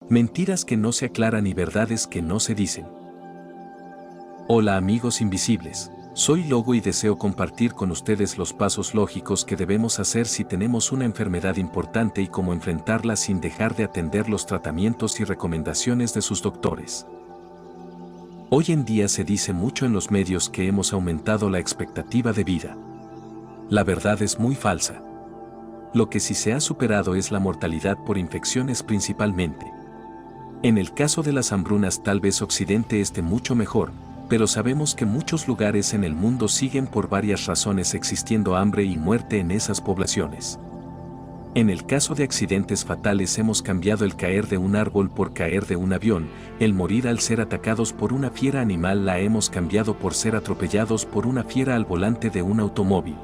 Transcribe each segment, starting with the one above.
Mentiras que no se aclaran y verdades que no se dicen. Hola amigos invisibles, soy Logo y deseo compartir con ustedes los pasos lógicos que debemos hacer si tenemos una enfermedad importante y cómo enfrentarla sin dejar de atender los tratamientos y recomendaciones de sus doctores. Hoy en día se dice mucho en los medios que hemos aumentado la expectativa de vida. La verdad es muy falsa. Lo que sí se ha superado es la mortalidad por infecciones principalmente. En el caso de las hambrunas tal vez Occidente esté mucho mejor, pero sabemos que muchos lugares en el mundo siguen por varias razones existiendo hambre y muerte en esas poblaciones. En el caso de accidentes fatales hemos cambiado el caer de un árbol por caer de un avión, el morir al ser atacados por una fiera animal la hemos cambiado por ser atropellados por una fiera al volante de un automóvil.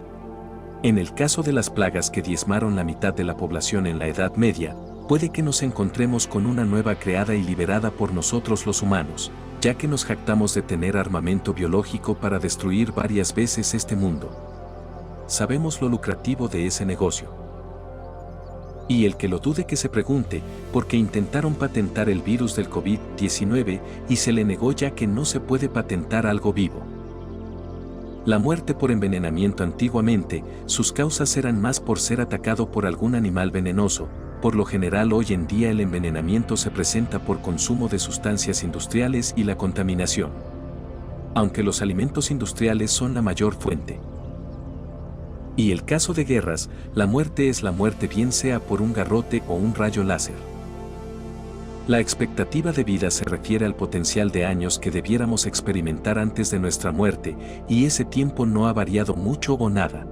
En el caso de las plagas que diezmaron la mitad de la población en la Edad Media, puede que nos encontremos con una nueva creada y liberada por nosotros los humanos, ya que nos jactamos de tener armamento biológico para destruir varias veces este mundo. Sabemos lo lucrativo de ese negocio. Y el que lo dude que se pregunte, porque intentaron patentar el virus del COVID-19 y se le negó ya que no se puede patentar algo vivo. La muerte por envenenamiento antiguamente, sus causas eran más por ser atacado por algún animal venenoso. Por lo general hoy en día el envenenamiento se presenta por consumo de sustancias industriales y la contaminación. Aunque los alimentos industriales son la mayor fuente. Y el caso de guerras, la muerte es la muerte bien sea por un garrote o un rayo láser. La expectativa de vida se refiere al potencial de años que debiéramos experimentar antes de nuestra muerte, y ese tiempo no ha variado mucho o nada.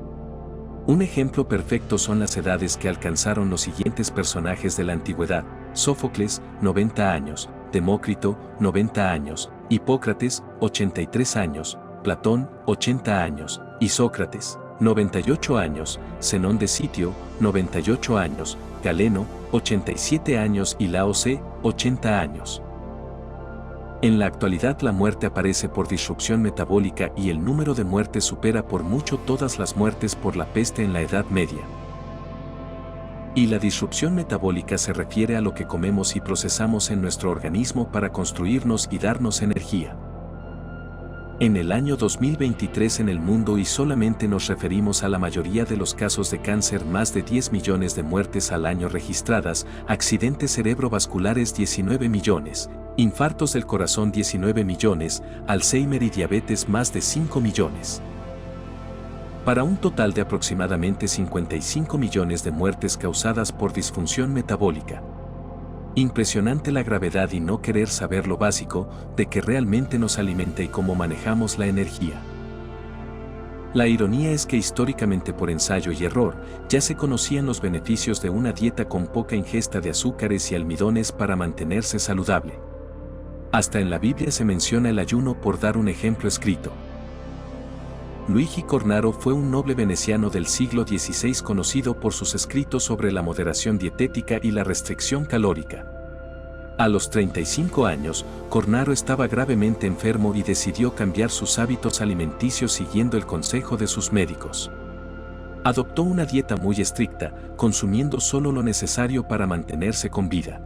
Un ejemplo perfecto son las edades que alcanzaron los siguientes personajes de la antigüedad: Sófocles, 90 años, Demócrito, 90 años, Hipócrates, 83 años, Platón, 80 años, y Sócrates, 98 años, Zenón de Sitio, 98 años, Galeno, 87 años y Lao Tse, 80 años. En la actualidad la muerte aparece por disrupción metabólica y el número de muertes supera por mucho todas las muertes por la peste en la Edad Media. Y la disrupción metabólica se refiere a lo que comemos y procesamos en nuestro organismo para construirnos y darnos energía. En el año 2023 en el mundo y solamente nos referimos a la mayoría de los casos de cáncer, más de 10 millones de muertes al año registradas, accidentes cerebrovasculares 19 millones, infartos del corazón 19 millones, Alzheimer y diabetes más de 5 millones. Para un total de aproximadamente 55 millones de muertes causadas por disfunción metabólica. Impresionante la gravedad y no querer saber lo básico de que realmente nos alimenta y cómo manejamos la energía. La ironía es que históricamente por ensayo y error, ya se conocían los beneficios de una dieta con poca ingesta de azúcares y almidones para mantenerse saludable. Hasta en la Biblia se menciona el ayuno, por dar un ejemplo escrito. Luigi Cornaro fue un noble veneciano del siglo XVI conocido por sus escritos sobre la moderación dietética y la restricción calórica. A los 35 años, Cornaro estaba gravemente enfermo y decidió cambiar sus hábitos alimenticios siguiendo el consejo de sus médicos. Adoptó una dieta muy estricta, consumiendo solo lo necesario para mantenerse con vida.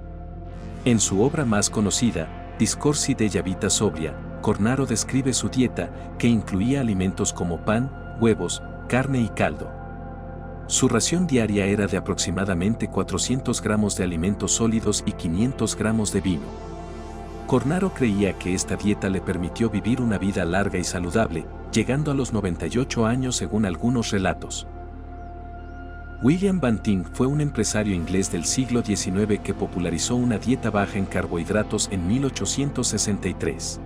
En su obra más conocida, Discorsi della vita sobria, Cornaro describe su dieta, que incluía alimentos como pan, huevos, carne y caldo. Su ración diaria era de aproximadamente 400 gramos de alimentos sólidos y 500 gramos de vino. Cornaro creía que esta dieta le permitió vivir una vida larga y saludable, llegando a los 98 años según algunos relatos. William Banting fue un empresario inglés del siglo XIX que popularizó una dieta baja en carbohidratos en 1863.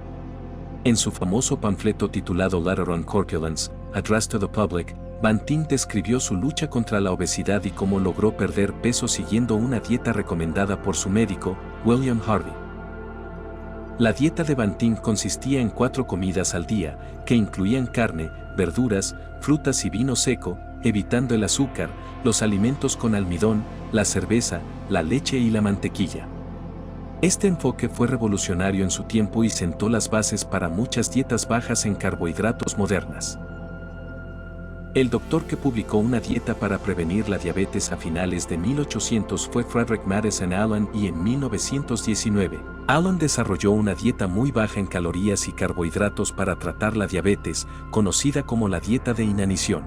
En su famoso panfleto titulado Letter on Corpulence, Address to the Public, Banting describió su lucha contra la obesidad y cómo logró perder peso siguiendo una dieta recomendada por su médico, William Harvey. La dieta de Banting consistía en 4 comidas al día, que incluían carne, verduras, frutas y vino seco, evitando el azúcar, los alimentos con almidón, la cerveza, la leche y la mantequilla. Este enfoque fue revolucionario en su tiempo y sentó las bases para muchas dietas bajas en carbohidratos modernas. El doctor que publicó una dieta para prevenir la diabetes a finales de 1800 fue Frederick Madison Allen y en 1919, Allen desarrolló una dieta muy baja en calorías y carbohidratos para tratar la diabetes, conocida como la dieta de inanición.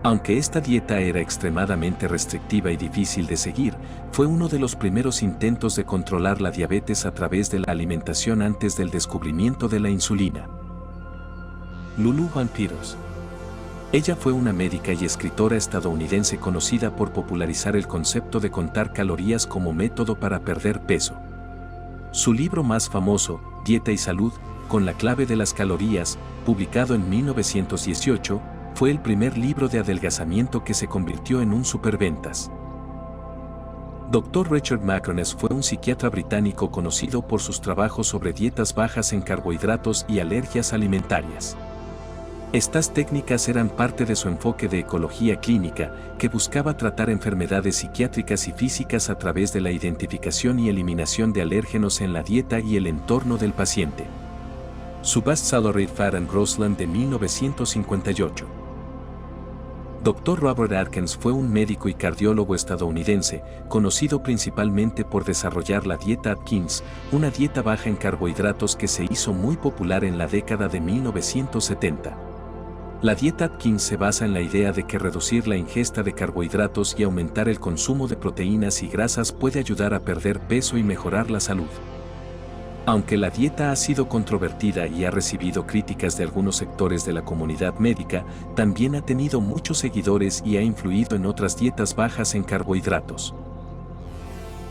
Aunque esta dieta era extremadamente restrictiva y difícil de seguir, fue uno de los primeros intentos de controlar la diabetes a través de la alimentación antes del descubrimiento de la insulina. Lulu Van Peters. Ella fue una médica y escritora estadounidense conocida por popularizar el concepto de contar calorías como método para perder peso. Su libro más famoso, Dieta y Salud, con la clave de las calorías, publicado en 1918, fue el primer libro de adelgazamiento que se convirtió en un superventas. Dr. Richard Macroness fue un psiquiatra británico conocido por sus trabajos sobre dietas bajas en carbohidratos y alergias alimentarias. Estas técnicas eran parte de su enfoque de ecología clínica, que buscaba tratar enfermedades psiquiátricas y físicas a través de la identificación y eliminación de alérgenos en la dieta y el entorno del paciente. Su bestseller Fat and Grossland de 1958. Dr. Robert Atkins fue un médico y cardiólogo estadounidense, conocido principalmente por desarrollar la dieta Atkins, una dieta baja en carbohidratos que se hizo muy popular en la década de 1970. La dieta Atkins se basa en la idea de que reducir la ingesta de carbohidratos y aumentar el consumo de proteínas y grasas puede ayudar a perder peso y mejorar la salud. Aunque la dieta ha sido controvertida y ha recibido críticas de algunos sectores de la comunidad médica, también ha tenido muchos seguidores y ha influido en otras dietas bajas en carbohidratos.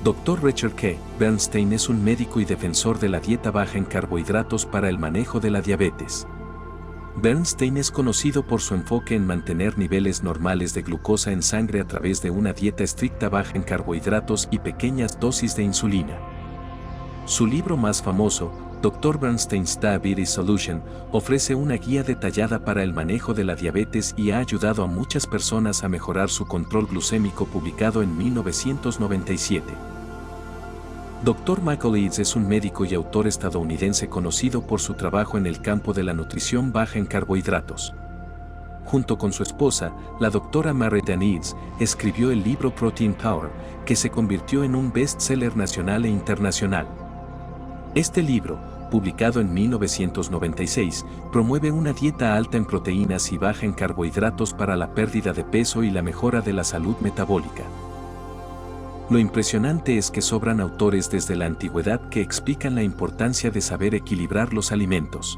Dr. Richard K. Bernstein es un médico y defensor de la dieta baja en carbohidratos para el manejo de la diabetes. Bernstein es conocido por su enfoque en mantener niveles normales de glucosa en sangre a través de una dieta estricta baja en carbohidratos y pequeñas dosis de insulina. Su libro más famoso, Dr. Bernstein's Diabetes Solution, ofrece una guía detallada para el manejo de la diabetes y ha ayudado a muchas personas a mejorar su control glucémico, publicado en 1997. Dr. Michael Eads es un médico y autor estadounidense conocido por su trabajo en el campo de la nutrición baja en carbohidratos. Junto con su esposa, la doctora Mary Dan Eads, escribió el libro Protein Power, que se convirtió en un bestseller nacional e internacional. Este libro, publicado en 1996, promueve una dieta alta en proteínas y baja en carbohidratos para la pérdida de peso y la mejora de la salud metabólica. Lo impresionante es que sobran autores desde la antigüedad que explican la importancia de saber equilibrar los alimentos.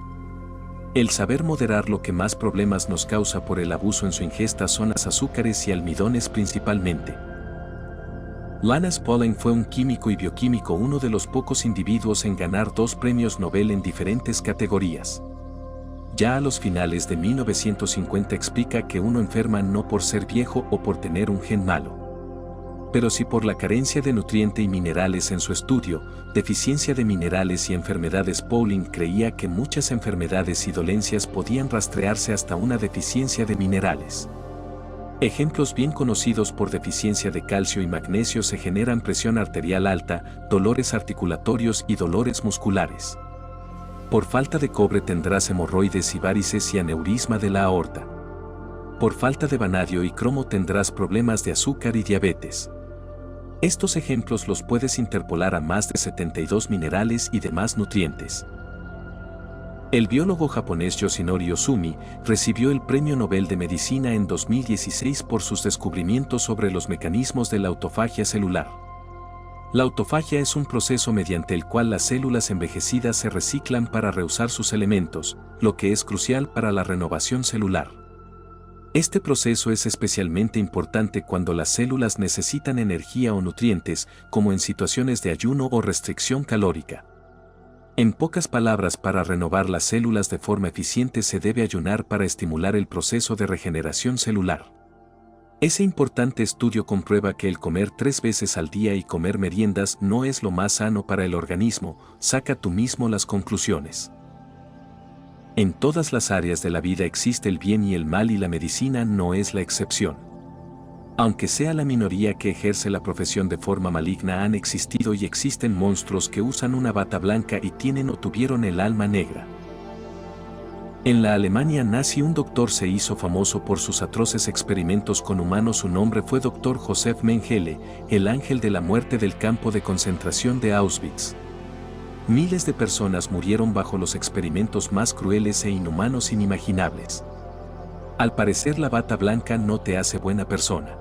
El saber moderar lo que más problemas nos causa por el abuso en su ingesta son las azúcares y almidones principalmente. Linus Pauling fue un químico y bioquímico, uno de los pocos individuos en ganar 2 premios Nobel en diferentes categorías. Ya a los finales de 1950 explica que uno enferma no por ser viejo o por tener un gen malo, pero sí por la carencia de nutriente y minerales en su estudio, Deficiencia de Minerales y Enfermedades. Pauling creía que muchas enfermedades y dolencias podían rastrearse hasta una deficiencia de minerales. Ejemplos bien conocidos: por deficiencia de calcio y magnesio se generan presión arterial alta, dolores articulatorios y dolores musculares. Por falta de cobre tendrás hemorroides y varices y aneurisma de la aorta. Por falta de vanadio y cromo tendrás problemas de azúcar y diabetes. Estos ejemplos los puedes interpolar a más de 72 minerales y demás nutrientes. El biólogo japonés Yoshinori Ohsumi recibió el Premio Nobel de Medicina en 2016 por sus descubrimientos sobre los mecanismos de la autofagia celular. La autofagia es un proceso mediante el cual las células envejecidas se reciclan para reusar sus elementos, lo que es crucial para la renovación celular. Este proceso es especialmente importante cuando las células necesitan energía o nutrientes, como en situaciones de ayuno o restricción calórica. En pocas palabras, para renovar las células de forma eficiente se debe ayunar para estimular el proceso de regeneración celular. Ese importante estudio comprueba que el comer 3 veces al día y comer meriendas no es lo más sano para el organismo. Saca tú mismo las conclusiones. En todas las áreas de la vida existe el bien y el mal, y la medicina no es la excepción. Aunque sea la minoría que ejerce la profesión de forma maligna, han existido y existen monstruos que usan una bata blanca y tienen o tuvieron el alma negra. En la Alemania nazi un doctor se hizo famoso por sus atroces experimentos con humanos. Su nombre fue Dr. Josef Mengele, el ángel de la muerte del campo de concentración de Auschwitz. Miles de personas murieron bajo los experimentos más crueles e inhumanos inimaginables. Al parecer la bata blanca no te hace buena persona.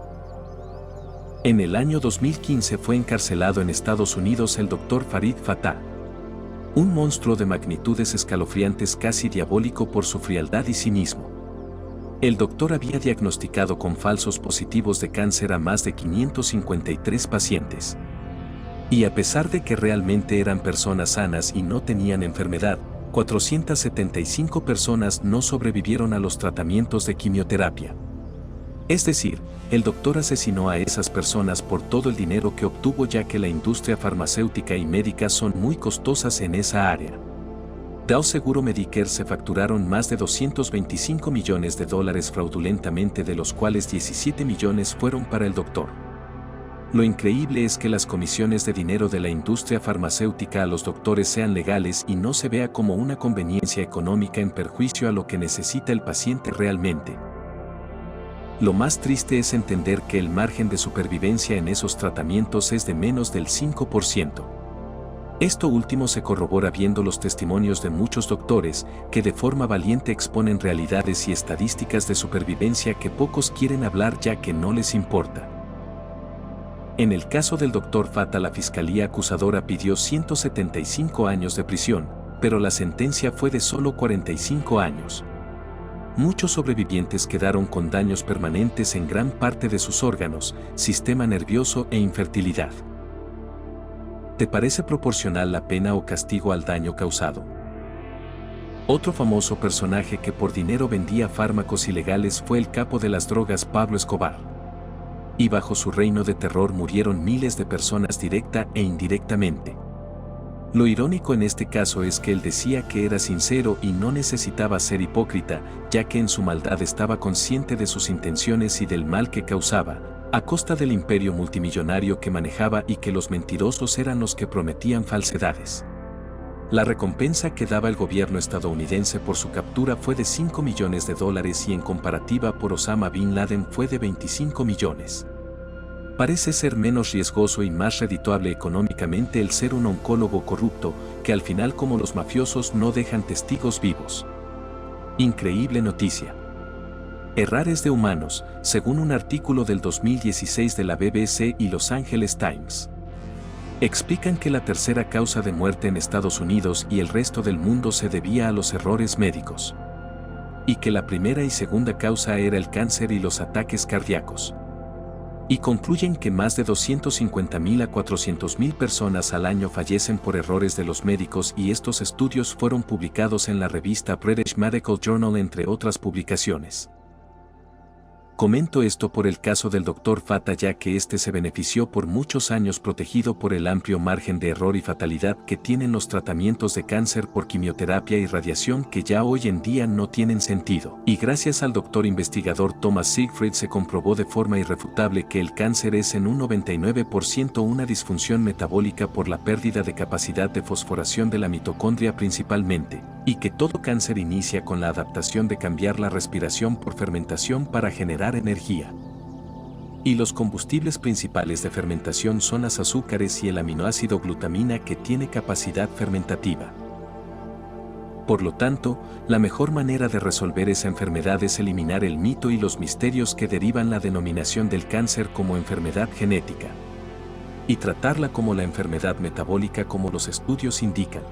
En el año 2015 fue encarcelado en Estados Unidos el Dr. Farid Fatah. Un monstruo de magnitudes escalofriantes, casi diabólico por su frialdad y cinismo. El doctor había diagnosticado con falsos positivos de cáncer a más de 553 pacientes. Y a pesar de que realmente eran personas sanas y no tenían enfermedad, 475 personas no sobrevivieron a los tratamientos de quimioterapia. Es decir, el doctor asesinó a esas personas por todo el dinero que obtuvo, ya que la industria farmacéutica y médica son muy costosas en esa área. Dow Seguro Medicare se facturaron más de 225 millones de dólares fraudulentamente, de los cuales 17 millones fueron para el doctor. Lo increíble es que las comisiones de dinero de la industria farmacéutica a los doctores sean legales y no se vea como una conveniencia económica en perjuicio a lo que necesita el paciente realmente. Lo más triste es entender que el margen de supervivencia en esos tratamientos es de menos del 5%. Esto último se corrobora viendo los testimonios de muchos doctores que de forma valiente exponen realidades y estadísticas de supervivencia que pocos quieren hablar, ya que no les importa. En el caso del Dr. Fatah, la fiscalía acusadora pidió 175 años de prisión, pero la sentencia fue de solo 45 años. Muchos sobrevivientes quedaron con daños permanentes en gran parte de sus órganos, sistema nervioso e infertilidad. ¿Te parece proporcional la pena o castigo al daño causado? Otro famoso personaje que por dinero vendía fármacos ilegales fue el capo de las drogas, Pablo Escobar. Y bajo su reino de terror murieron miles de personas directa e indirectamente. Lo irónico en este caso es que él decía que era sincero y no necesitaba ser hipócrita, ya que en su maldad estaba consciente de sus intenciones y del mal que causaba, a costa del imperio multimillonario que manejaba, y que los mentirosos eran los que prometían falsedades. La recompensa que daba el gobierno estadounidense por su captura fue de 5 millones de dólares y en comparativa por Osama Bin Laden fue de 25 millones. Parece ser menos riesgoso y más redituable económicamente el ser un oncólogo corrupto, que al final, como los mafiosos, no dejan testigos vivos. Increíble noticia. Errores de humanos, según un artículo del 2016 de la BBC y Los Angeles Times. Explican que la tercera causa de muerte en Estados Unidos y el resto del mundo se debía a los errores médicos. Y que la primera y segunda causa era el cáncer y los ataques cardíacos. Y concluyen que más de 250.000 a 400.000 personas al año fallecen por errores de los médicos, y estos estudios fueron publicados en la revista British Medical Journal, entre otras publicaciones. Comento esto por el caso del Dr. Fatah, ya que este se benefició por muchos años protegido por el amplio margen de error y fatalidad que tienen los tratamientos de cáncer por quimioterapia y radiación, que ya hoy en día no tienen sentido. Y gracias al doctor investigador Thomas Siegfried se comprobó de forma irrefutable que el cáncer es en un 99% una disfunción metabólica por la pérdida de capacidad de fosforación de la mitocondria principalmente, y que todo cáncer inicia con la adaptación de cambiar la respiración por fermentación para generar energía. Y los combustibles principales de fermentación son las azúcares y el aminoácido glutamina, que tiene capacidad fermentativa. Por lo tanto, la mejor manera de resolver esa enfermedad es eliminar el mito y los misterios que derivan la denominación del cáncer como enfermedad genética, y tratarla como la enfermedad metabólica como los estudios indican.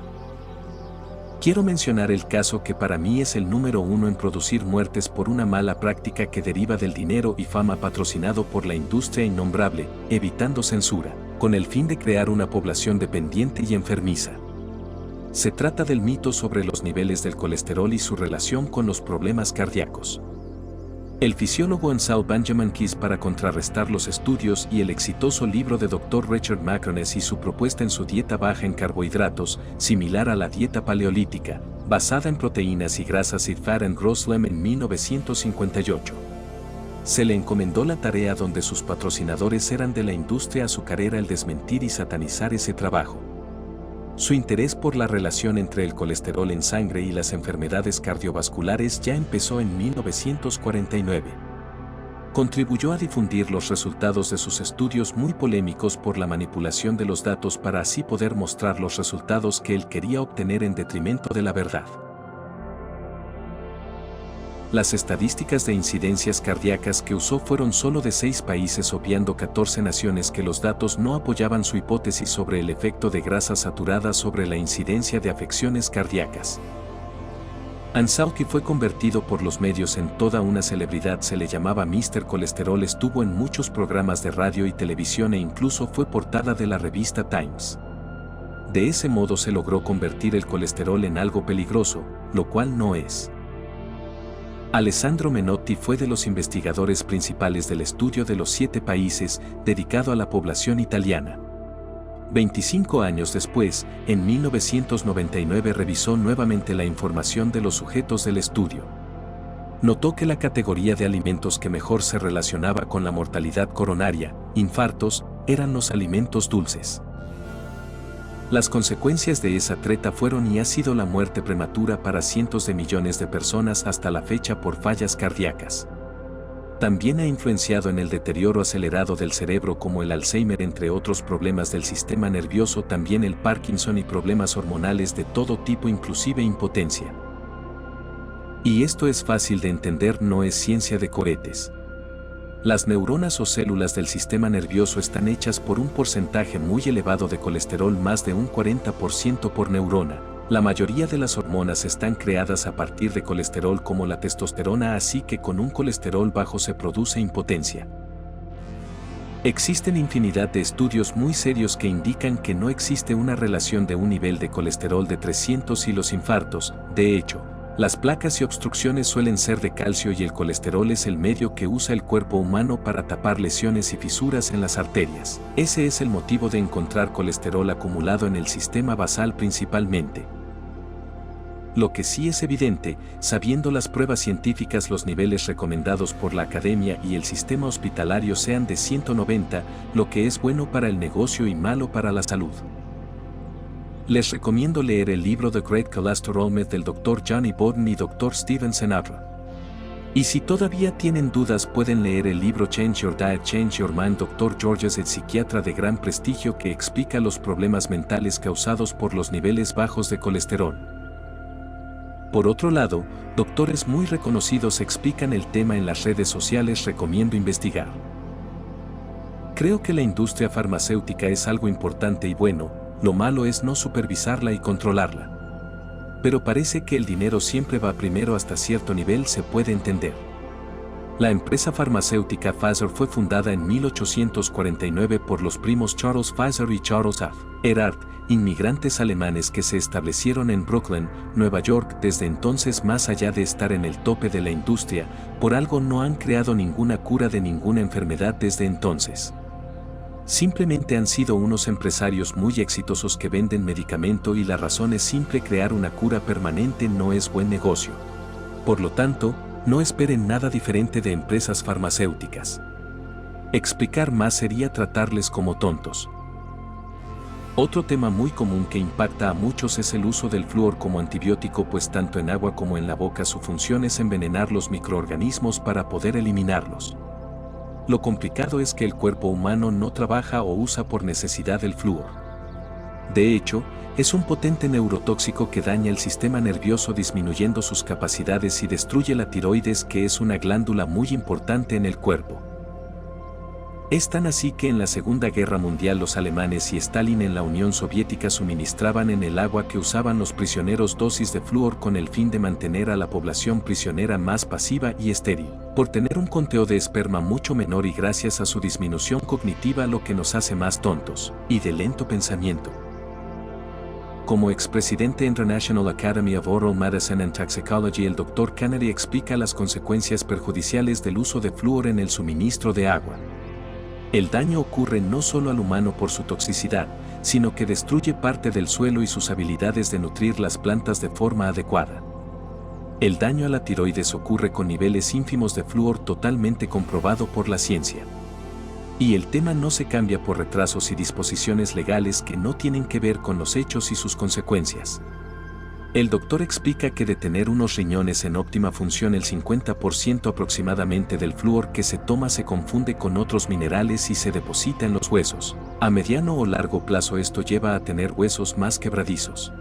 Quiero mencionar el caso que para mí es el número 1 en producir muertes por una mala práctica que deriva del dinero y fama patrocinado por la industria innombrable, evitando censura, con el fin de crear una población dependiente y enfermiza. Se trata del mito sobre los niveles del colesterol y su relación con los problemas cardíacos. El fisiólogo Ansel Benjamin Keys, para contrarrestar los estudios y el exitoso libro de Dr. Richard McInnes y su propuesta en su dieta baja en carbohidratos, similar a la dieta paleolítica, basada en proteínas y grasas, Eat Fat and Grow Slim, en 1958. Se le encomendó la tarea, donde sus patrocinadores eran de la industria azucarera, el desmentir y satanizar ese trabajo. Su interés por la relación entre el colesterol en sangre y las enfermedades cardiovasculares ya empezó en 1949. Contribuyó a difundir los resultados de sus estudios muy polémicos por la manipulación de los datos para así poder mostrar los resultados que él quería obtener en detrimento de la verdad. Las estadísticas de incidencias cardíacas que usó fueron solo de 6 países, obviando 14 naciones que los datos no apoyaban su hipótesis sobre el efecto de grasa saturada sobre la incidencia de afecciones cardíacas. Ansauki fue convertido por los medios en toda una celebridad, se le llamaba Mr. Colesterol, estuvo en muchos programas de radio y televisión e incluso fue portada de la revista Times. De ese modo se logró convertir el colesterol en algo peligroso, lo cual no es. Alessandro Menotti fue de los investigadores principales del estudio de los 7 países dedicado a la población italiana. 25 años después, en 1999 revisó nuevamente la información de los sujetos del estudio. Notó que la categoría de alimentos que mejor se relacionaba con la mortalidad coronaria, infartos, eran los alimentos dulces. Las consecuencias de esa treta fueron y ha sido la muerte prematura para cientos de millones de personas hasta la fecha por fallas cardíacas. También ha influenciado en el deterioro acelerado del cerebro como el Alzheimer, entre otros problemas del sistema nervioso, también el Parkinson y problemas hormonales de todo tipo, inclusive impotencia. Y esto es fácil de entender, no es ciencia de cohetes. Las neuronas o células del sistema nervioso están hechas por un porcentaje muy elevado de colesterol, más de un 40% por neurona. La mayoría de las hormonas están creadas a partir de colesterol, como la testosterona, así que con un colesterol bajo se produce impotencia. Existen infinidad de estudios muy serios que indican que no existe una relación de un nivel de colesterol de 300 y los infartos. De hecho, las placas y obstrucciones suelen ser de calcio y el colesterol es el medio que usa el cuerpo humano para tapar lesiones y fisuras en las arterias. Ese es el motivo de encontrar colesterol acumulado en el sistema basal principalmente. Lo que sí es evidente, sabiendo las pruebas científicas, los niveles recomendados por la academia y el sistema hospitalario sean de 190, lo que es bueno para el negocio y malo para la salud. Les recomiendo leer el libro The Great Cholesterol Myth del Dr. Johnny Bowden y Dr. Steven Senabra. Y si todavía tienen dudas, pueden leer el libro Change Your Diet, Change Your Mind, Dr. Georges, el psiquiatra de gran prestigio que explica los problemas mentales causados por los niveles bajos de colesterol. Por otro lado, doctores muy reconocidos explican el tema en las redes sociales, recomiendo investigar. Creo que la industria farmacéutica es algo importante y bueno, lo malo es no supervisarla y controlarla. Pero parece que el dinero siempre va primero, hasta cierto nivel se puede entender. La empresa farmacéutica Pfizer fue fundada en 1849 por los primos Charles Pfizer y Charles F. Erhard, inmigrantes alemanes que se establecieron en Brooklyn, Nueva York. Desde entonces, más allá de estar en el tope de la industria, por algo no han creado ninguna cura de ninguna enfermedad desde entonces. Simplemente han sido unos empresarios muy exitosos que venden medicamento y la razón es simple: crear una cura permanente no es buen negocio. Por lo tanto, no esperen nada diferente de empresas farmacéuticas. Explicar más sería tratarles como tontos. Otro tema muy común que impacta a muchos es el uso del flúor como antibiótico, pues tanto en agua como en la boca su función es envenenar los microorganismos para poder eliminarlos. Lo complicado es que el cuerpo humano no trabaja o usa por necesidad el flúor. De hecho, es un potente neurotóxico que daña el sistema nervioso, disminuyendo sus capacidades, y destruye la tiroides, que es una glándula muy importante en el cuerpo. Es tan así que en la Segunda Guerra Mundial los alemanes y Stalin en la Unión Soviética suministraban en el agua que usaban los prisioneros dosis de flúor con el fin de mantener a la población prisionera más pasiva y estéril, por tener un conteo de esperma mucho menor y gracias a su disminución cognitiva, lo que nos hace más tontos y de lento pensamiento. Como expresidente International Academy of Oral Medicine and Toxicology, el Dr. Canary explica las consecuencias perjudiciales del uso de flúor en el suministro de agua. El daño ocurre no solo al humano por su toxicidad, sino que destruye parte del suelo y sus habilidades de nutrir las plantas de forma adecuada. El daño a la tiroides ocurre con niveles ínfimos de flúor, totalmente comprobado por la ciencia. Y el tema no se cambia por retrasos y disposiciones legales que no tienen que ver con los hechos y sus consecuencias. El doctor explica que de tener unos riñones en óptima función, el 50% aproximadamente del flúor que se toma se confunde con otros minerales y se deposita en los huesos. A mediano o largo plazo esto lleva a tener huesos más quebradizos.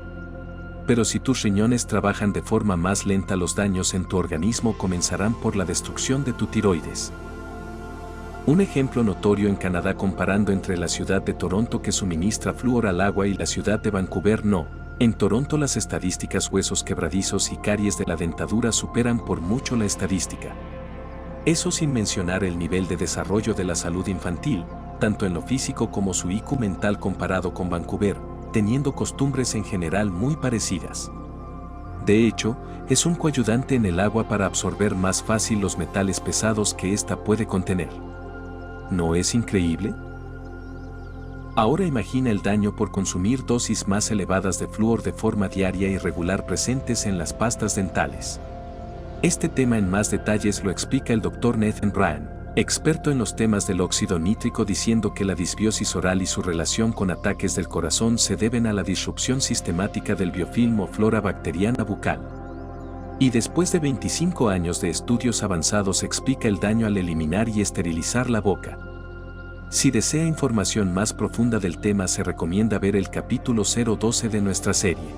Pero si tus riñones trabajan de forma más lenta, los daños en tu organismo comenzarán por la destrucción de tu tiroides. Un ejemplo notorio en Canadá, comparando entre la ciudad de Toronto, que suministra flúor al agua, y la ciudad de Vancouver, no. En Toronto las estadísticas huesos quebradizos y caries de la dentadura superan por mucho la estadística. Eso sin mencionar el nivel de desarrollo de la salud infantil, tanto en lo físico como su IQ mental comparado con Vancouver, teniendo costumbres en general muy parecidas. De hecho, es un coayudante en el agua para absorber más fácil los metales pesados que ésta puede contener. ¿No es increíble? Ahora imagina el daño por consumir dosis más elevadas de flúor de forma diaria y regular presentes en las pastas dentales. Este tema en más detalles lo explica el Dr. Nathan Bryan, experto en los temas del óxido nítrico, diciendo que la disbiosis oral y su relación con ataques del corazón se deben a la disrupción sistemática del biofilm o flora bacteriana bucal. Y después de 25 años de estudios avanzados explica el daño al eliminar y esterilizar la boca. Si desea información más profunda del tema, se recomienda ver el capítulo 012 de nuestra serie.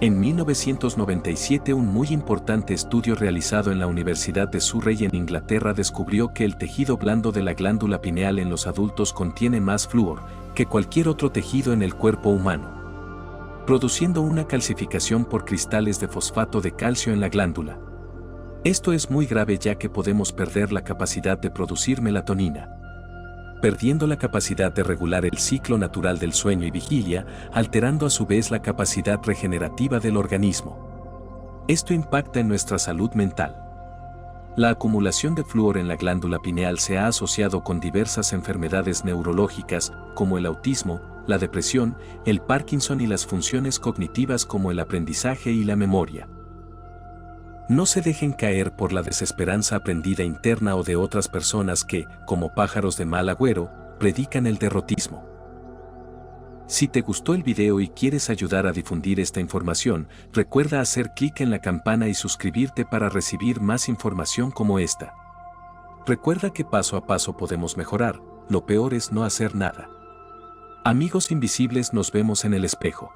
En 1997, un muy importante estudio realizado en la Universidad de Surrey en Inglaterra descubrió que el tejido blando de la glándula pineal en los adultos contiene más flúor que cualquier otro tejido en el cuerpo humano, produciendo una calcificación por cristales de fosfato de calcio en la glándula. Esto es muy grave, ya que podemos perder la capacidad de producir melatonina, perdiendo la capacidad de regular el ciclo natural del sueño y vigilia, alterando a su vez la capacidad regenerativa del organismo. Esto impacta en nuestra salud mental. La acumulación de flúor en la glándula pineal se ha asociado con diversas enfermedades neurológicas, como el autismo, la depresión, el Parkinson y las funciones cognitivas como el aprendizaje y la memoria. No se dejen caer por la desesperanza aprendida interna o de otras personas que, como pájaros de mal agüero, predican el derrotismo. Si te gustó el video y quieres ayudar a difundir esta información, recuerda hacer clic en la campana y suscribirte para recibir más información como esta. Recuerda que paso a paso podemos mejorar, lo peor es no hacer nada. Amigos invisibles, nos vemos en el espejo.